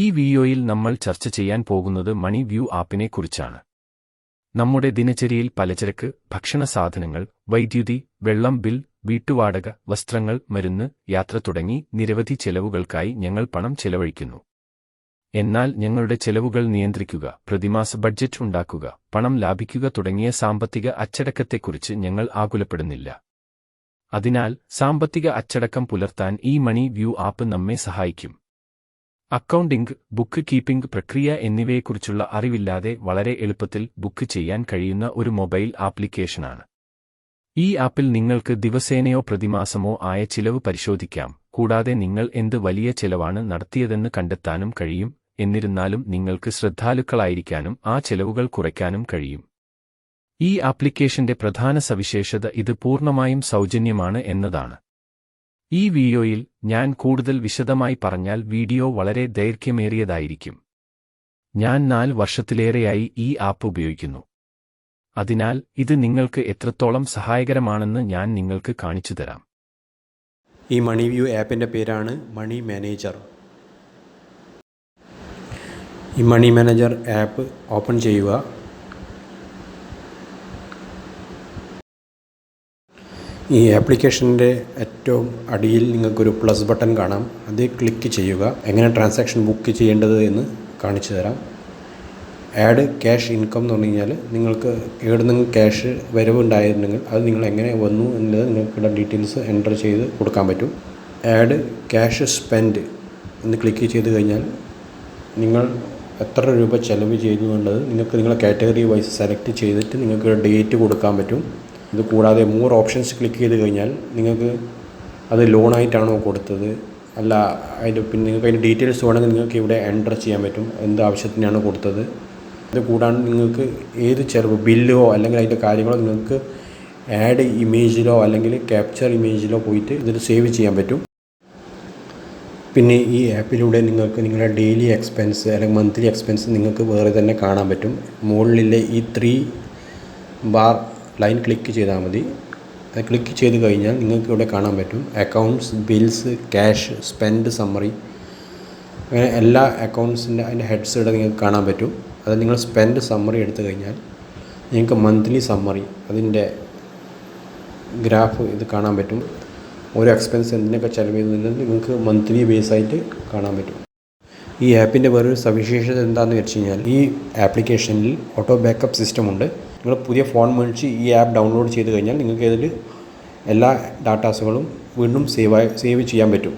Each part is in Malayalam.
ഈ വീഡിയോയിൽ നമ്മൾ ചർച്ച ചെയ്യാൻ പോകുന്നത് മണി വ്യൂ ആപ്പിനെ കുറിച്ചാണ്. നമ്മുടെ ദിനചര്യയിൽ പലചരക്ക്, ഭക്ഷണ സാധനങ്ങൾ, വൈദ്യുതി, വെള്ളം ബിൽ, വീട്ടുവാടക, വസ്ത്രങ്ങൾ, മരുന്ന്, യാത്ര തുടങ്ങി നിരവധി ചെലവുകൾക്കായി ഞങ്ങൾ പണം ചെലവഴിക്കുന്നു. എന്നാൽ ഞങ്ങളുടെ ചെലവുകൾ നിയന്ത്രിക്കുക, പ്രതിമാസ ബഡ്ജറ്റ് ഉണ്ടാക്കുക, പണം ലാഭിക്കുക തുടങ്ങിയ സാമ്പത്തിക അച്ചടക്കത്തെക്കുറിച്ച് ഞങ്ങൾ ആകുലപ്പെടുന്നില്ല. അതിനാൽ സാമ്പത്തിക അച്ചടക്കം പുലർത്താൻ ഈ മണി വ്യൂ ആപ്പ് നമ്മെ സഹായിക്കും. അക്കൗണ്ടിംഗ്, ബുക്ക് കീപ്പിംഗ് പ്രക്രിയ എന്നിവയെക്കുറിച്ചുള്ള അറിവില്ലാതെ വളരെ എളുപ്പത്തിൽ ബുക്ക് ചെയ്യാൻ കഴിയുന്ന ഒരു മൊബൈൽ ആപ്ലിക്കേഷനാണ്. ഈ ആപ്പിൽ നിങ്ങൾക്ക് ദിവസേനയോ പ്രതിമാസമോ ആയ ചിലവ് പരിശോധിക്കാം, കൂടാതെ നിങ്ങൾ എന്ത് വലിയ ചെലവാണ് നടത്തിയതെന്ന് കണ്ടെത്താനും കഴിയും. എന്നിരുന്നാലും നിങ്ങൾക്ക് ശ്രദ്ധാലുക്കളായിരിക്കാനും ആ ചെലവുകൾ കുറയ്ക്കാനും കഴിയും. ഈ ആപ്ലിക്കേഷന്റെ പ്രധാന സവിശേഷത ഇത് പൂർണ്ണമായും സൗജന്യമാണ് എന്നതാണ്. ഈ വീഡിയോയിൽ ഞാൻ കൂടുതൽ വിശദമായി പറഞ്ഞാൽ വീഡിയോ വളരെ ദൈർഘ്യമേറിയതായിരിക്കും. ഞാൻ 4 വർഷത്തിലേറെയായി ഈ ആപ്പ് ഉപയോഗിക്കുന്നു. അതിനാൽ ഇത് നിങ്ങൾക്ക് എത്രത്തോളം സഹായകരമാണെന്ന് ഞാൻ നിങ്ങൾക്ക് കാണിച്ചുതരാം. ഈ മണി വ്യൂ ആപ്പിൻ്റെ പേരാണ് മണി മാനേജർ. ഈ മണി മാനേജർ ആപ്പ് ഓപ്പൺ ചെയ്യുക. ഈ ആപ്ലിക്കേഷൻ്റെ ഏറ്റവും അടിയിൽ നിങ്ങൾക്കൊരു പ്ലസ് ബട്ടൺ കാണാം. അത് ക്ലിക്ക് ചെയ്യുക. എങ്ങനെ ട്രാൻസാക്ഷൻ ബുക്ക് ചെയ്യേണ്ടത് എന്ന് കാണിച്ചു തരാം. ആഡ് ക്യാഷ് ഇൻകം എന്ന് പറഞ്ഞു കഴിഞ്ഞാൽ നിങ്ങൾക്ക് എവിടെന്നെങ്കിലും ക്യാഷ് വരവുണ്ടായിരുന്നെങ്കിൽ അത് നിങ്ങൾ എങ്ങനെ വന്നു എന്നുള്ളത് നിങ്ങൾക്കുള്ള ഡീറ്റെയിൽസ് എൻ്റർ ചെയ്ത് കൊടുക്കാൻ പറ്റും. ആഡ് ക്യാഷ് സ്പെൻഡ് എന്ന് ക്ലിക്ക് ചെയ്ത് കഴിഞ്ഞാൽ നിങ്ങൾ എത്ര രൂപ ചിലവ് ചെയ്തു എന്നുള്ളത് നിങ്ങൾക്ക് നിങ്ങളുടെ കാറ്റഗറി വൈസ് സെലക്ട് ചെയ്തിട്ട് നിങ്ങൾക്ക് ഡേറ്റ് കൊടുക്കാൻ പറ്റും. ഇത് കൂടാതെ മോർ ഓപ്ഷൻസ് ക്ലിക്ക് ചെയ്ത് കഴിഞ്ഞാൽ നിങ്ങൾക്ക് അത് ലോണായിട്ടാണോ കൊടുത്തത് അല്ല പിന്നെ നിങ്ങൾക്ക് അതിൻ്റെ ഡീറ്റെയിൽസ് വേണമെങ്കിൽ നിങ്ങൾക്ക് ഇവിടെ എൻ്റർ ചെയ്യാൻ പറ്റും, എന്ത് ആവശ്യത്തിനാണ് കൊടുത്തത്. ഇത് കൂടാണ്ട് നിങ്ങൾക്ക് ഏത് ചിലവ് ബില്ലോ അല്ലെങ്കിൽ അതിൻ്റെ കാര്യങ്ങളോ നിങ്ങൾക്ക് ആഡ് ഇമേജിലോ അല്ലെങ്കിൽ ക്യാപ്ചർ ഇമേജിലോ പോയിട്ട് ഇതിൽ സേവ് ചെയ്യാൻ പറ്റും. പിന്നെ ഈ ആപ്പിലൂടെ നിങ്ങൾക്ക് നിങ്ങളുടെ ഡെയിലി എക്സ്പെൻസ് അല്ലെങ്കിൽ മന്ത്ലി എക്സ്പെൻസ് നിങ്ങൾക്ക് വേറെ തന്നെ കാണാൻ പറ്റും. മുകളിലെ ഈ 3 ബാർ ലൈൻ ക്ലിക്ക് ചെയ്താൽ മതി. അത് ക്ലിക്ക് ചെയ്ത് കഴിഞ്ഞാൽ നിങ്ങൾക്ക് ഇവിടെ കാണാൻ പറ്റും accounts, bills, cash, spend summary, അങ്ങനെ എല്ലാ അക്കൗണ്ട്സിൻ്റെ അതിൻ്റെ ഹെഡ്സ് ഇവിടെ നിങ്ങൾക്ക് കാണാൻ പറ്റും. അത് നിങ്ങൾ സ്പെൻഡ് സമ്മറി എടുത്തു കഴിഞ്ഞാൽ നിങ്ങൾക്ക് മന്ത്ലി സമ്മറി അതിൻ്റെ ഗ്രാഫ് ഇത് കാണാൻ പറ്റും. ഓരോ എക്സ്പെൻസ് എന്തിനൊക്കെ ചിലവ് ചെയ്തത് നിങ്ങൾക്ക് മന്ത്ലി ബേസായിട്ട് കാണാൻ പറ്റും. ഈ ആപ്പിൻ്റെ വേറൊരു സവിശേഷത എന്താണെന്ന് വെച്ച് കഴിഞ്ഞാൽ ഈ ആപ്ലിക്കേഷനിൽ ഓട്ടോ ബാക്കപ്പ് സിസ്റ്റം ഉണ്ട്. നിങ്ങൾ പുതിയ ഫോൺ മേടിച്ച് ഈ ആപ്പ് ഡൗൺലോഡ് ചെയ്ത് കഴിഞ്ഞാൽ നിങ്ങൾക്ക് ഇതിൽ എല്ലാ ഡാറ്റാസുകളും വീണ്ടും സേവ് ചെയ്യാൻ പറ്റും.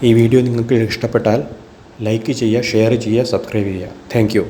ഈ വീഡിയോ നിങ്ങൾക്ക് ഇഷ്ടപ്പെട്ടാൽ ലൈക്ക് ചെയ്യുക, ഷെയർ ചെയ്യുക, സബ്സ്ക്രൈബ് ചെയ്യുക. Thank you.